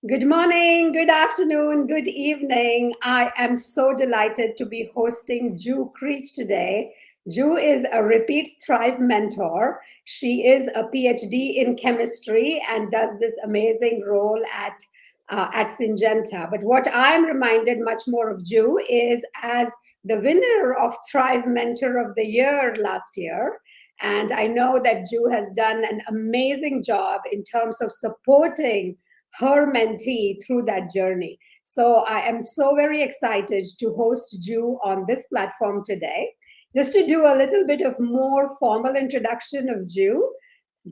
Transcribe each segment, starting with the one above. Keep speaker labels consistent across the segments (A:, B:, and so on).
A: Good morning, good afternoon, good evening. I am so delighted to be hosting Ju Creech today. Ju is a repeat Thrive mentor. She is a PhD in chemistry and does this amazing role at Syngenta. But what I'm reminded much more of Ju is as the winner of Thrive Mentor of the Year last year. And I know that Ju has done an amazing job in terms of supporting her mentee through that journey. So I am so very excited to host Ju on this platform today. Just to do a little bit of more formal introduction of Ju,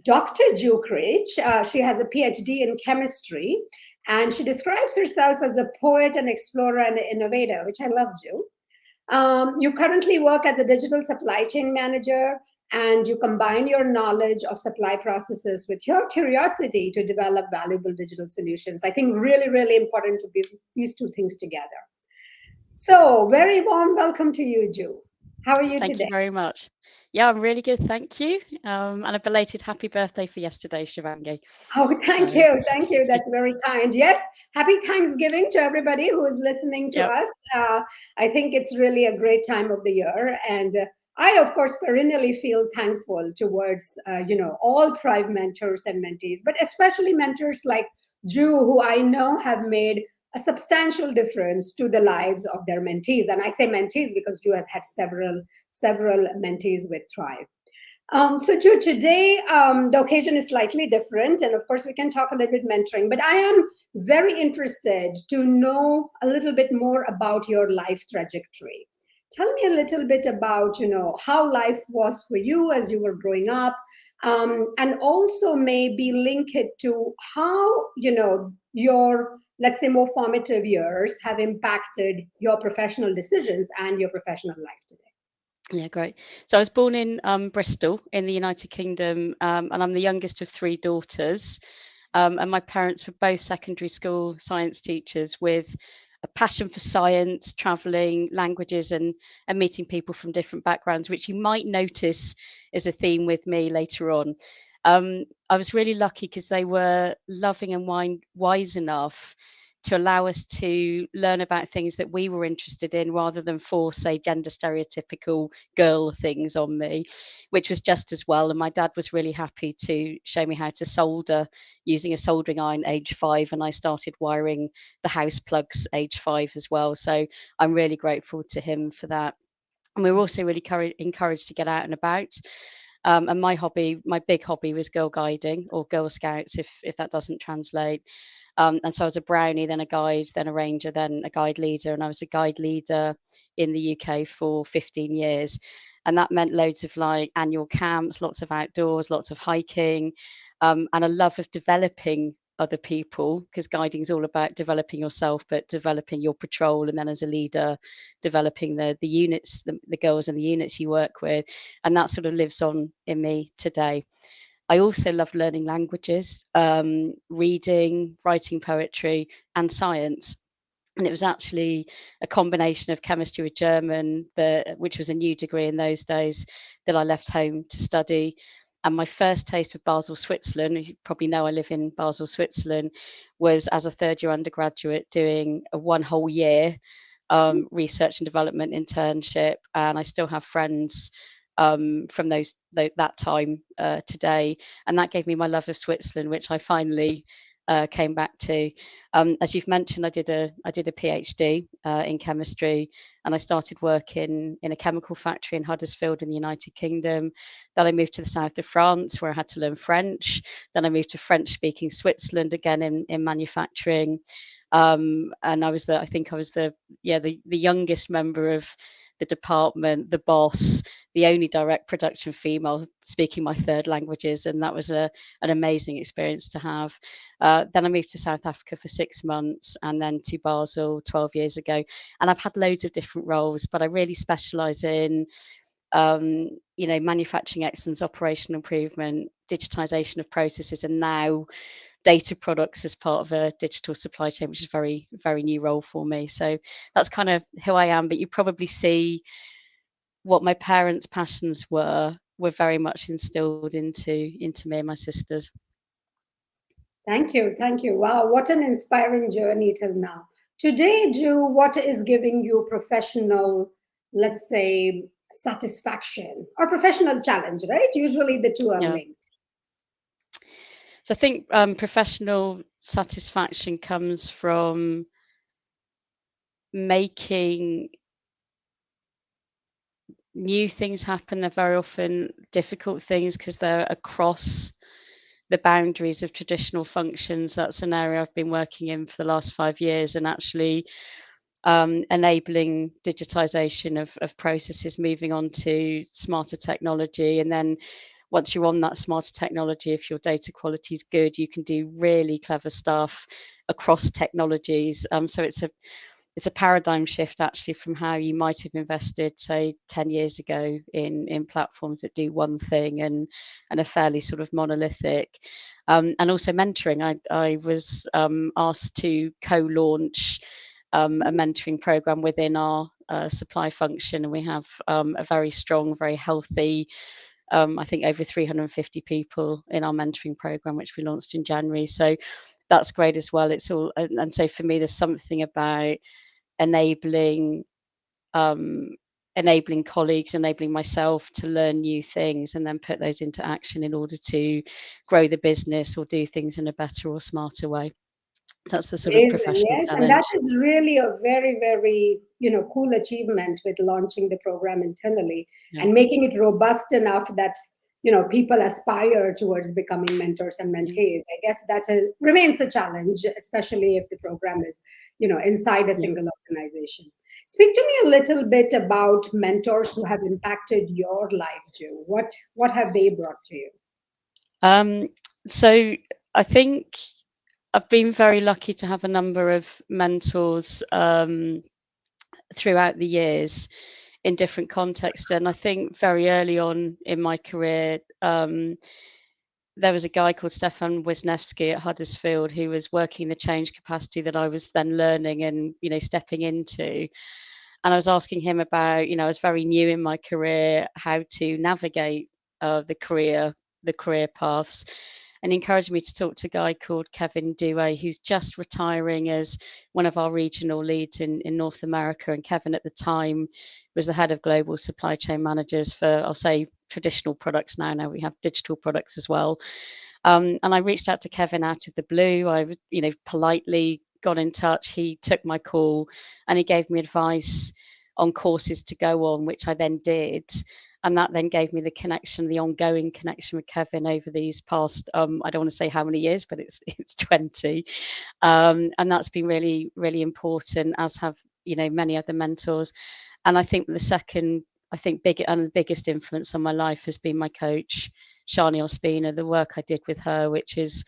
A: Dr. Ju Creech, she has a PhD in chemistry, and she describes herself as a poet, an explorer, and an innovator, which I love, Ju. You currently work as a digital supply chain manager, and you combine your knowledge of supply processes with your curiosity to develop valuable digital solutions. I think really, really important to be these two things together. So, very warm welcome to you, Ju. How are you
B: Thank you
A: today?
B: very much. Yeah, I'm really good, thank you. And a belated happy birthday for yesterday, Shivangi.
A: Oh, thank
B: So,
A: you. Thank you. That's very kind. Yes, happy Thanksgiving to everybody who is listening to
B: yep,
A: us. I think it's really a great time of the year. And I, of course, perennially feel thankful towards, all Thrive mentors and mentees, but especially mentors like Ju, who I know have made a substantial difference to the lives of their mentees. And I say mentees because Ju has had several mentees with Thrive. So, Ju, today the occasion is slightly different, and of course, we can talk a little bit mentoring. But I am very interested to know a little bit more about your life trajectory. Tell me a little bit about how life was for you as you were growing up, and also maybe link it to how your, let's say, more formative years have impacted your professional decisions and your professional life today.
B: yeah, great. So I was born in Bristol in the United Kingdom, and I'm the youngest of three daughters. And my parents were both secondary school science teachers with a passion for science, traveling, languages, and meeting people from different backgrounds, which you might notice is a theme with me later on. I was really lucky because they were loving and wise enough to allow us to learn about things that we were interested in rather than force, say, gender stereotypical girl things on me, which was just as well. And my dad was really happy to show me how to solder using a soldering iron age 5, and I started wiring the house plugs age 5 as well. So I'm really grateful to him for that. And we were also really encouraged to get out and about. And my big hobby was girl guiding or Girl Scouts, if that doesn't translate. And so I was a brownie, then a guide, then a ranger, then a guide leader. And I was a guide leader in the UK for 15 years. And that meant loads of like annual camps, lots of outdoors, lots of hiking, and a love of developing other people, because guiding is all about developing yourself, but developing your patrol. And then as a leader, developing the units, the girls and the units you work with. And that sort of lives on in me today. I also love learning languages, reading, writing poetry, and science. And it was actually a combination of chemistry with German, which was a new degree in those days, that I left home to study. And my first taste of Basel, Switzerland, you probably know I live in Basel, Switzerland, was as a third year undergraduate doing a one whole year research and development internship. And I still have friends from that time today, and that gave me my love of Switzerland, which I finally came back to. As you've mentioned, I did a PhD in chemistry, and I started working in a chemical factory in Huddersfield in the United Kingdom. Then I moved to the south of France, where I had to learn French. Then I moved to French-speaking Switzerland, again in manufacturing. And I think I was the youngest member of the department, the boss, the only direct production female speaking my third languages, and that was an amazing experience to have. Then I moved to South Africa for 6 months, and then to Basel 12 years ago. And I've had loads of different roles, but I really specialise in manufacturing excellence, operational improvement, digitization of processes, and now data products as part of a digital supply chain, which is a very, very new role for me. So that's kind of who I am. But you probably see what my parents' passions were very much instilled into me and my sisters.
A: Thank you. Thank you. Wow, what an inspiring journey till now. Today, Ju, what is giving you professional, let's say, satisfaction or professional challenge, right? Usually the two are
B: Yeah.
A: linked.
B: So I think professional satisfaction comes from making new things happen. They're very often difficult things because they're across the boundaries of traditional functions. That's an area I've been working in for the last 5 years, and actually enabling digitization of processes, moving on to smarter technology. And then once you're on that smarter technology, if your data quality is good, you can do really clever stuff across technologies. So it's a paradigm shift actually from how you might have invested, say, 10 years ago in platforms that do one thing and are fairly sort of monolithic. And also mentoring. I was asked to co-launch a mentoring program within our supply function, and we have a very strong, very healthy, I think over 350 people in our mentoring program, which we launched in January. So that's great as well. It's all, and so for me, there's something about enabling um, enabling colleagues, enabling myself to learn new things and then put those into action in order to grow the business or do things in a better or smarter way. That's the sort of
A: Amazing,
B: professional
A: yes, and that
B: challenge.
A: is really a very, very cool achievement with launching the program internally
B: Yeah,
A: and making it robust enough that people aspire towards becoming mentors and
B: yeah,
A: mentees. I guess that remains a challenge, especially if the program is inside a
B: yeah.
A: single organization. Speak to me a little bit about mentors who have impacted your life, Joe. What have they brought to you?
B: Um, so I think I've been very lucky to have a number of mentors throughout the years in different contexts. And I think very early on in my career, there was a guy called Stefan Wisniewski at Huddersfield who was working the change capacity that I was then learning and stepping into. And I was asking him about, I was very new in my career, how to navigate the career paths, and he encouraged me to talk to a guy called Kevin Dewey, who's just retiring as one of our regional leads in North America. And Kevin at the time was the head of global supply chain managers for, I'll say, traditional products now. Now we have digital products as well. And I reached out to Kevin out of the blue. I, politely got in touch. He took my call and he gave me advice on courses to go on, which I then did. And that then gave me the connection, the ongoing connection with Kevin over these past, I don't want to say how many years, but it's 20. And that's been really, really important, as have, many other mentors. And I think the biggest influence on my life has been my coach, Shani Ospina, the work I did with her, which is,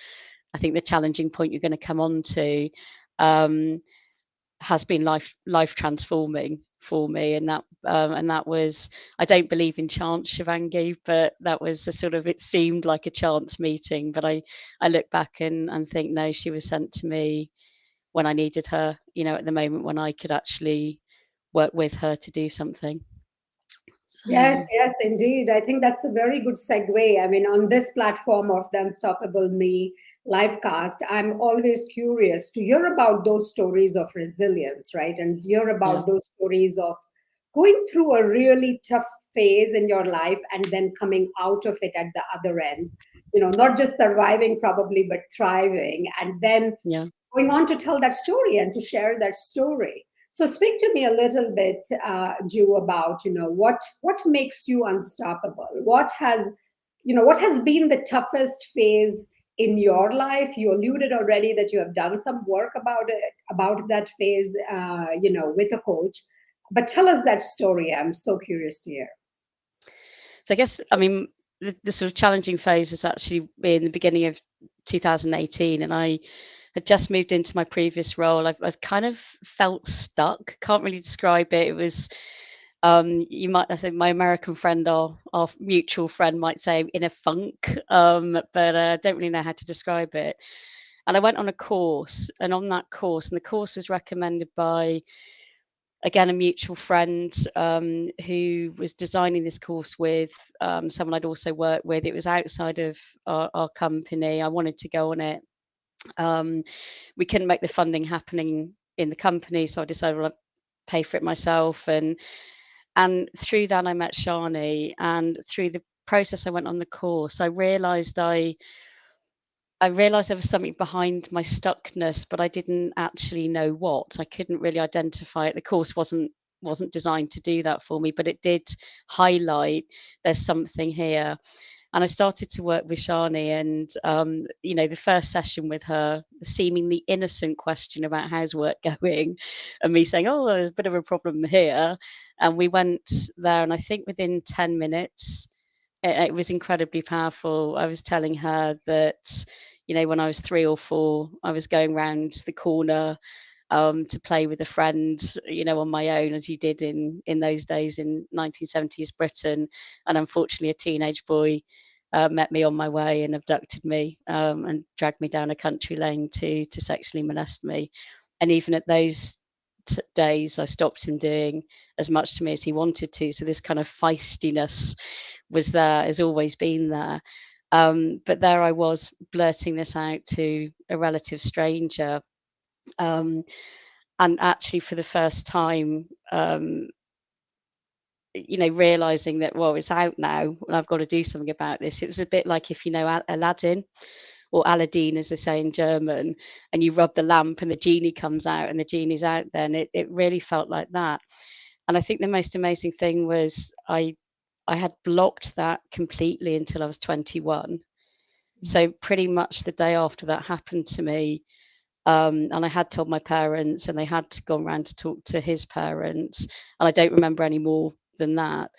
B: I think, the challenging point you're going to come on to, has been life transforming for me. And that was, I don't believe in chance, Shivangi, but that was a sort of, it seemed like a chance meeting, but I look back and think, no, she was sent to me when I needed her, at the moment when I could actually work with her to do something.
A: Yes,
B: So
A: yes, indeed. I think that's a very good segue. I mean, on this platform of the Unstoppable Me livecast, I'm always curious to hear about those stories of resilience, right? And hear
B: yeah,
A: about those stories of going through a really tough phase in your life and then coming out of it at the other end. Not just surviving probably, but thriving. And then
B: yeah.
A: going on to tell that story and to share that story. So speak to me a little bit, Ju, about what makes you unstoppable. What has been the toughest phase in your life? You alluded already that you have done some work about that phase, with a coach. But tell us that story. I'm so curious to hear.
B: So I guess, I mean, the sort of challenging phase was actually in the beginning of 2018, and I had just moved into my previous role. I kind of felt stuck. Can't really describe it. It was, I say, my American friend, our mutual friend, might say in a funk, but I don't really know how to describe it. And I went on a course, and on that course, and the course was recommended by, again, a mutual friend, who was designing this course with someone I'd also worked with. It was outside of our company. I wanted to go on it. We couldn't make the funding happening in the company, so I decided, well, I'd pay for it myself. And through that, I met Shani, and through the process I went on the course, I realized there was something behind my stuckness, but I didn't actually know what. I couldn't really identify it. The course wasn't designed to do that for me, but it did highlight there's something here. And I started to work with Shani, and the first session with her, the seemingly innocent question about how's work going, and me saying, "Oh, there's a bit of a problem here," and we went there, and I think within 10 minutes, it was incredibly powerful. I was telling her that, when I was 3 or 4, I was going round the corner to play with a friend, on my own, as you did in those days in 1970s Britain. And unfortunately, a teenage boy met me on my way and abducted me and dragged me down a country lane to sexually molest me. And even at those days, I stopped him doing as much to me as he wanted to. So this kind of feistiness was there, has always been there. But there I was, blurting this out to a relative stranger. And actually, for the first time, realizing that, well, it's out now and I've got to do something about this. It was a bit like, if you know Aladdin, or Aladdin, as they say in German, and you rub the lamp and the genie comes out, and the genie's out then. It really felt like that. And I think the most amazing thing was I had blocked that completely until I was 21. So pretty much the day after that happened to me, and I had told my parents, and they had gone around to talk to his parents, and I don't remember any more than that.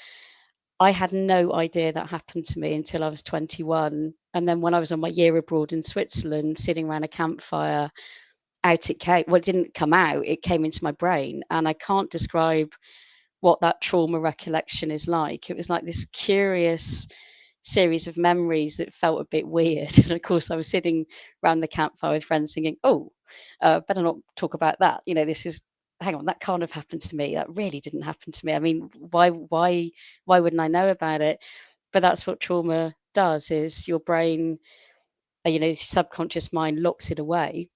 B: I had no idea that happened to me until I was 21. And then when I was on my year abroad in Switzerland, sitting around a campfire, out it came. Well, it didn't come out, it came into my brain. And I can't describe what that trauma recollection is like. It was like this curious series of memories that felt a bit weird. And of course, I was sitting around the campfire with friends thinking, oh, better not talk about that. This is, hang on, that can't have happened to me. That really didn't happen to me. I mean, why wouldn't I know about it? But that's what trauma does, is your brain, your subconscious mind locks it away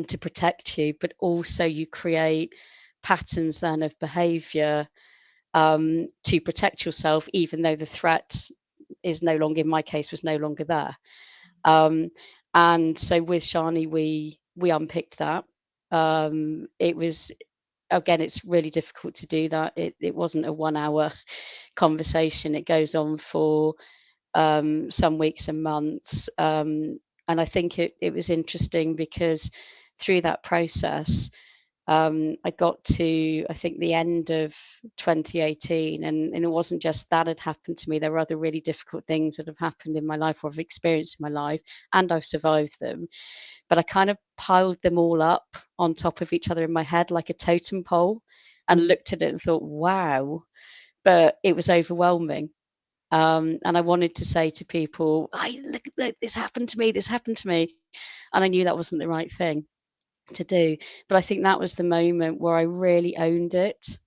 B: to protect you, but also you create patterns then of behavior to protect yourself, even though the threat is no longer, in my case, was no longer there. And so with Shani, we unpicked that. It was, again, it's really difficult to do that. It wasn't a 1 hour conversation. It goes on for some weeks and months. And I think it was interesting because through that process, I got to, I think, the end of 2018, and it wasn't just that had happened to me. There were other really difficult things that have happened in my life, or I've experienced in my life, and I've survived them. But I kind of piled them all up on top of each other in my head like a totem pole, and looked at it and thought, wow. But it was overwhelming. And I wanted to say to people, look, this happened to me, this happened to me. And I knew that wasn't the right thing to do. But I think that was the moment where I really owned it,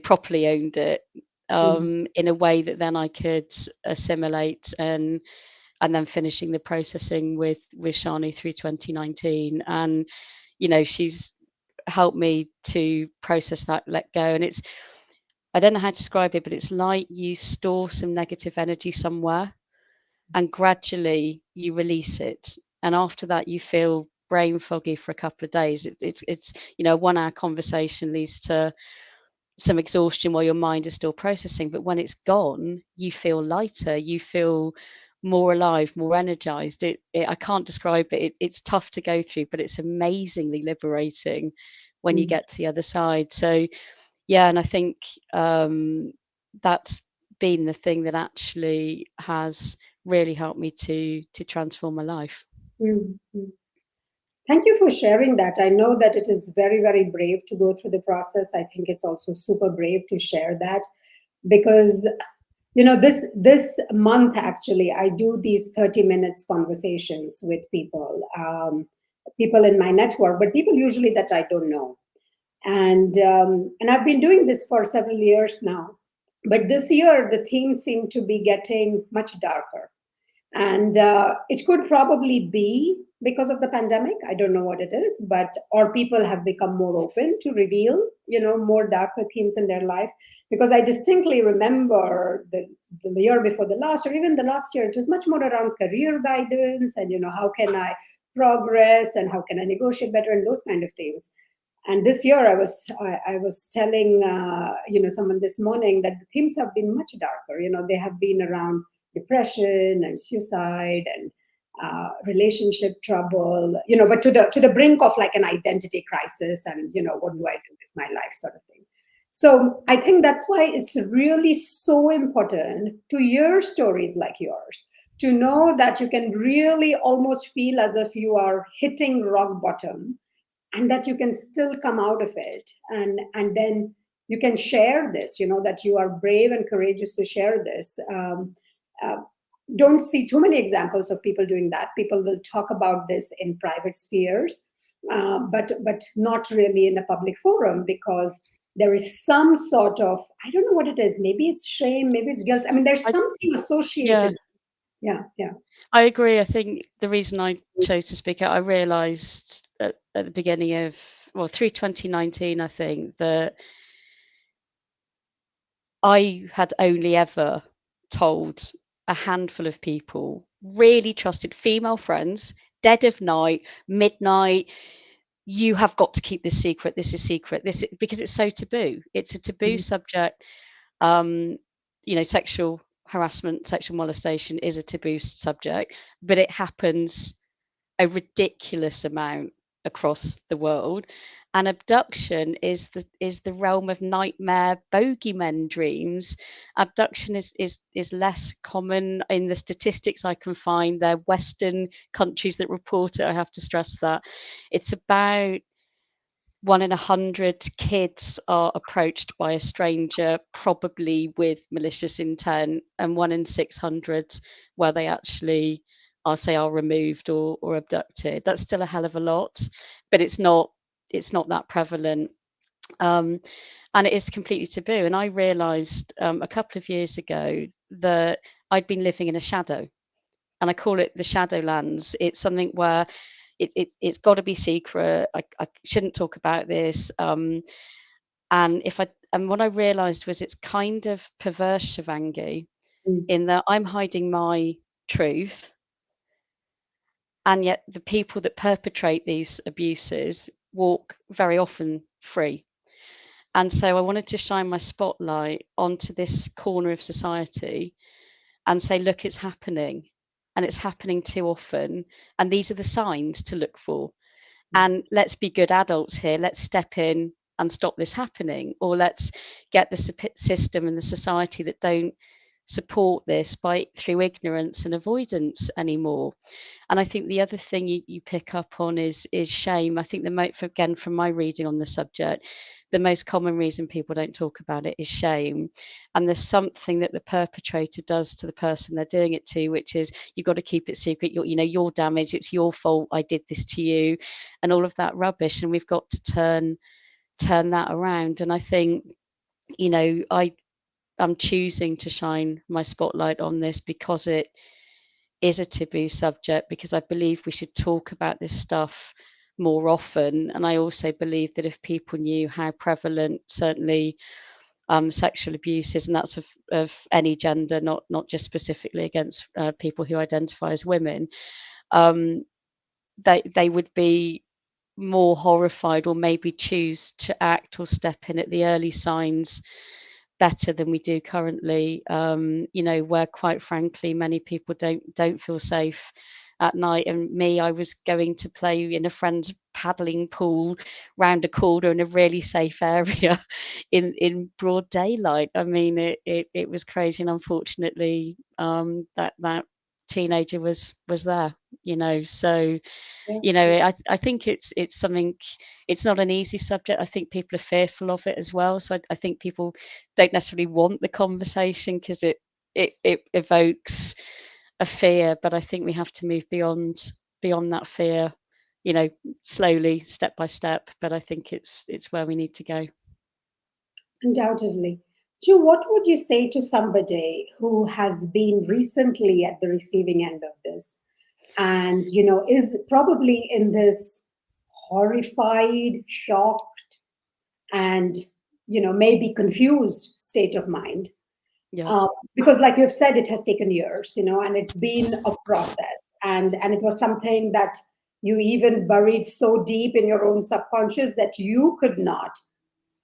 B: properly owned it, in a way that then I could assimilate, and then finishing the processing with Shani through 2019. And, she's helped me to process that, let go. And I don't know how to describe it, but it's like you store some negative energy somewhere, and gradually you release it. And after that, you feel brain foggy for a couple of days. It's a 1 hour conversation leads to some exhaustion while your mind is still processing. But when it's gone, you feel lighter, you feel more alive, more energized. I can't describe it. It's tough to go through, but it's amazingly liberating when you get to the other side. So yeah, and I think that's been the thing that actually has really helped me to transform my life.
A: Mm-hmm. Thank you for sharing that. I know that it is very, very brave to go through the process. I think it's also super brave to share that, because this month, actually, I do these 30 minutes conversations with people, people in my network, but people usually that I don't know. And I've been doing this for several years now. But this year, the themes seem to be getting much darker. And it could probably be because of the pandemic. I don't know what it is, but or people have become more open to reveal, more darker themes in their life. Because I distinctly remember the year before the last, or even the last year, it was much more around career guidance and, how can I progress and how can I negotiate better and those kind of things. And this year, I was telling someone this morning that the themes have been much darker. They have been around depression and suicide and relationship trouble. But to the brink of like an identity crisis and what do I do with my life, sort of thing. So I think that's why it's really so important to hear stories like yours, to know that you can really almost feel as if you are hitting rock bottom and that you can still come out of it, and then you can share this, that you are brave and courageous to share this. Uh, don't see too many examples of people doing that. People will talk about this in private spheres, but not really in a public forum, because there is some sort of, I don't know what it is, maybe it's shame, maybe it's guilt. I mean, there's
B: I,
A: something
B: yeah,
A: associated. Yeah, yeah.
B: I agree. I think the reason I chose to speak out, I realised at the beginning of, well, through 2019, I think that I had only ever told a handful of people, really trusted female friends, dead of night, midnight, you have got to keep this secret. This is secret. Because it's so taboo. It's a taboo
A: Mm,
B: subject. Sexual harassment, sexual molestation is a taboo subject, but it happens a ridiculous amount across the world. And abduction is the realm of nightmare bogeyman dreams. Abduction is less common in the statistics I can find. They're Western countries that report it. I have to stress that. It's about 1 in 100 kids are approached by a stranger, probably with malicious intent, and 1 in 600 where they actually, I'll say, are removed or abducted. That's still a hell of a lot, but it's not that prevalent. Um, and it is completely taboo. And I realised a couple of years ago that I'd been living in a shadow, and I call it the Shadowlands. It's something where it's got to be secret. I shouldn't talk about this. And what I realised was it's kind of perverse, Shivangi,
A: mm,
B: in that I'm hiding my truth, and yet the people that perpetrate these abuses walk very often free. And so I wanted to shine my spotlight onto this corner of society and say, look, it's happening, and it's happening too often, and these are the signs to look for. And let's be good adults here. Let's step in and stop this happening, or let's get the system and the society that don't support this by through ignorance and avoidance anymore. And I think the other thing you pick up on is shame. I think again, from my reading on the subject, the most common reason people don't talk about it is shame. And there's something that the perpetrator does to the person they're doing it to, which is, you've got to keep it secret. You're damaged. It's your fault. I did this to you, and all of that rubbish. And we've got to turn that around. And I think, I'm choosing to shine my spotlight on this because it is a taboo subject, because I believe we should talk about this stuff more often. And I also believe that if people knew how prevalent, certainly, sexual abuse is, and that's of any gender, not just specifically against people who identify as women, um, they would be more horrified, or maybe choose to act or step in at the early signs better than we do currently. Where, quite frankly, many people don't feel safe at night. And me, I was going to play in a friend's paddling pool round a corner in a really safe area in broad daylight. I mean, it was crazy, and unfortunately, that teenager was there. So
A: yeah.
B: I think it's something. It's not an easy subject. I think people are fearful of it as well. So I think people don't necessarily want the conversation because it evokes a fear. But I think we have to move beyond that fear, slowly, step by step. But I think it's where we need to go.
A: Undoubtedly. Ju, what would you say to somebody who has been recently at the receiving end of this and, is probably in this horrified, shocked, and, maybe confused state of mind?
B: Yeah.
A: Because like you've said, it has taken years, and it's been a process, and it was something that you even buried so deep in your own subconscious that you could not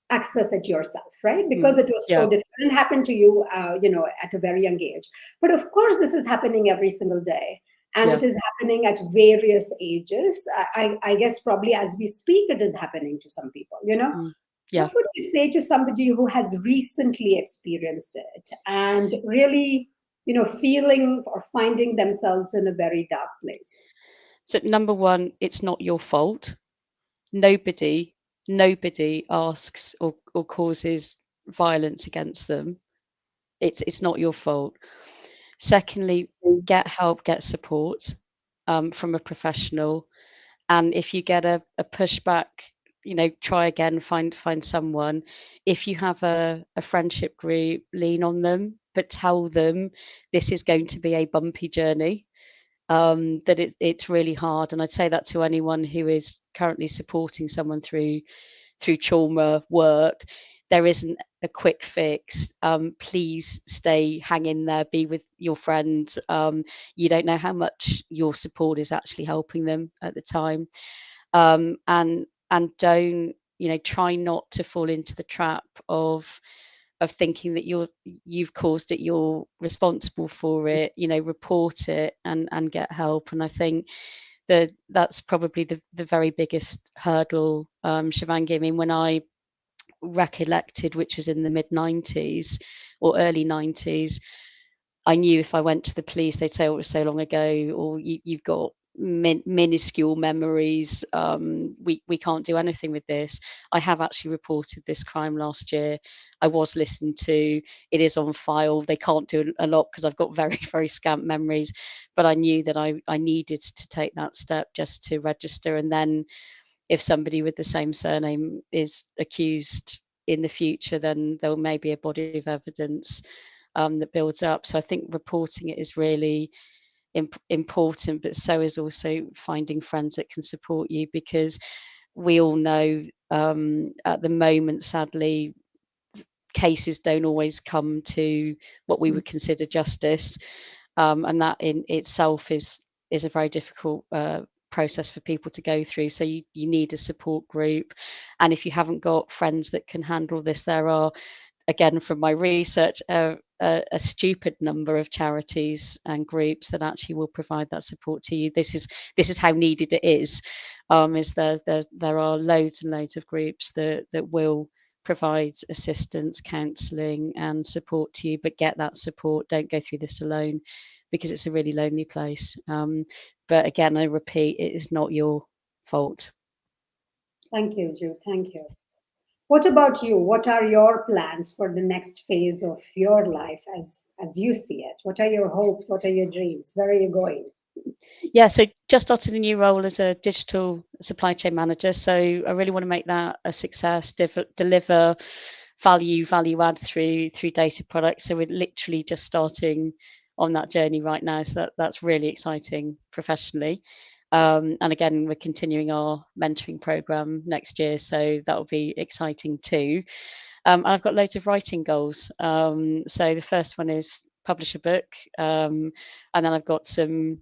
A: access it yourself, right? Because it was so
B: Yeah.
A: different. It happened to you, at a very young age. But of course, this is happening every single day, and
B: Yeah.
A: it is happening at various ages. I guess probably as we speak, it is happening to some people.
B: Yeah.
A: What would you say to somebody who has recently experienced it and really, feeling or finding themselves in a very dark place?
B: So number one, it's not your fault. Nobody asks or causes violence against them. It's not your fault. Secondly, get help, get support from a professional. And if you get a pushback, try again, find someone. If you have a friendship group, lean on them, but tell them this is going to be a bumpy journey, that it's really hard. And I'd say that to anyone who is currently supporting someone through trauma work. There isn't a quick fix. Please hang in there, be with your friends. You don't know how much your support is actually helping them at the time. And don't, try not to fall into the trap of thinking that you've caused it, you're responsible for it. Report it and get help. And I think that's probably the very biggest hurdle, Shivangi. I mean, when I recollected, which was in the mid 90s or early 90s, I knew if I went to the police, they'd say, oh, it was so long ago, or you've got minuscule memories. We can't do anything with this. I have actually reported this crime last year. I was listened to. It is on file. They can't do a lot because I've got very, very scant memories. But I knew that I needed to take that step just to register. And then if somebody with the same surname is accused in the future, then there may be a body of evidence that builds up. So I think reporting it is really important, but so is also finding friends that can support you, because we all know, at the moment, sadly, cases don't always come to what we would consider justice, and that in itself is a very difficult process for people to go through. So you need a support group, and if you haven't got friends that can handle this, there are, again, from my research, a stupid number of charities and groups that actually will provide that support to you. This is how needed it is. There are loads and loads of groups that will provide assistance, counselling, and support to you. But get that support. Don't go through this alone, because it's a really lonely place. But again, I repeat, it is not your fault.
A: Thank you, Ju. Thank you. What about you? What are your plans for the next phase of your life as you see it? What are your hopes? What are your dreams? Where are you going?
B: Yeah, so just started a new role as a digital supply chain manager. So I really want to make that a success, deliver value add through data products. So we're literally just starting on that journey right now. So that's really exciting professionally. And again, we're continuing our mentoring program next year, so that will be exciting too. And I've got loads of writing goals. So the first one is publish a book, and then I've got some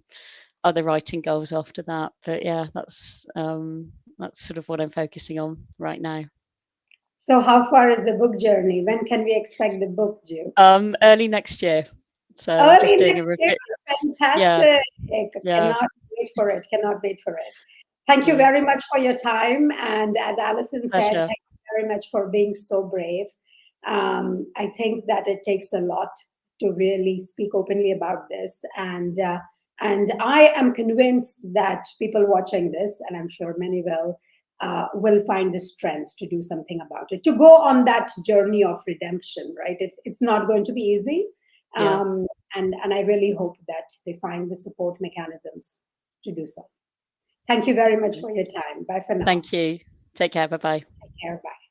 B: other writing goals after that. But yeah, that's sort of what I'm focusing on right now.
A: So, how far is the book journey? When can we expect the book, Ju?
B: Early next year. So I'm just
A: Early
B: doing a
A: next year.
B: review. Yeah,
A: Fantastic.
B: yeah,
A: Cannot wait for it. Cannot wait for it. Thank you
B: yeah.
A: very much for your time. And as Alison said,
B: Pleasure.
A: thank you very much for being so brave. I think that it takes a lot to really speak openly about this. And I am convinced that people watching this, and I'm sure many will find the strength to do something about it, to go on that journey of redemption, right? It's not going to be easy.
B: Yeah.
A: And I really hope that they find the support mechanisms to do so. Thank you very much for your time. Bye for now.
B: Thank you. Take care. Bye bye.
A: Take care. Bye.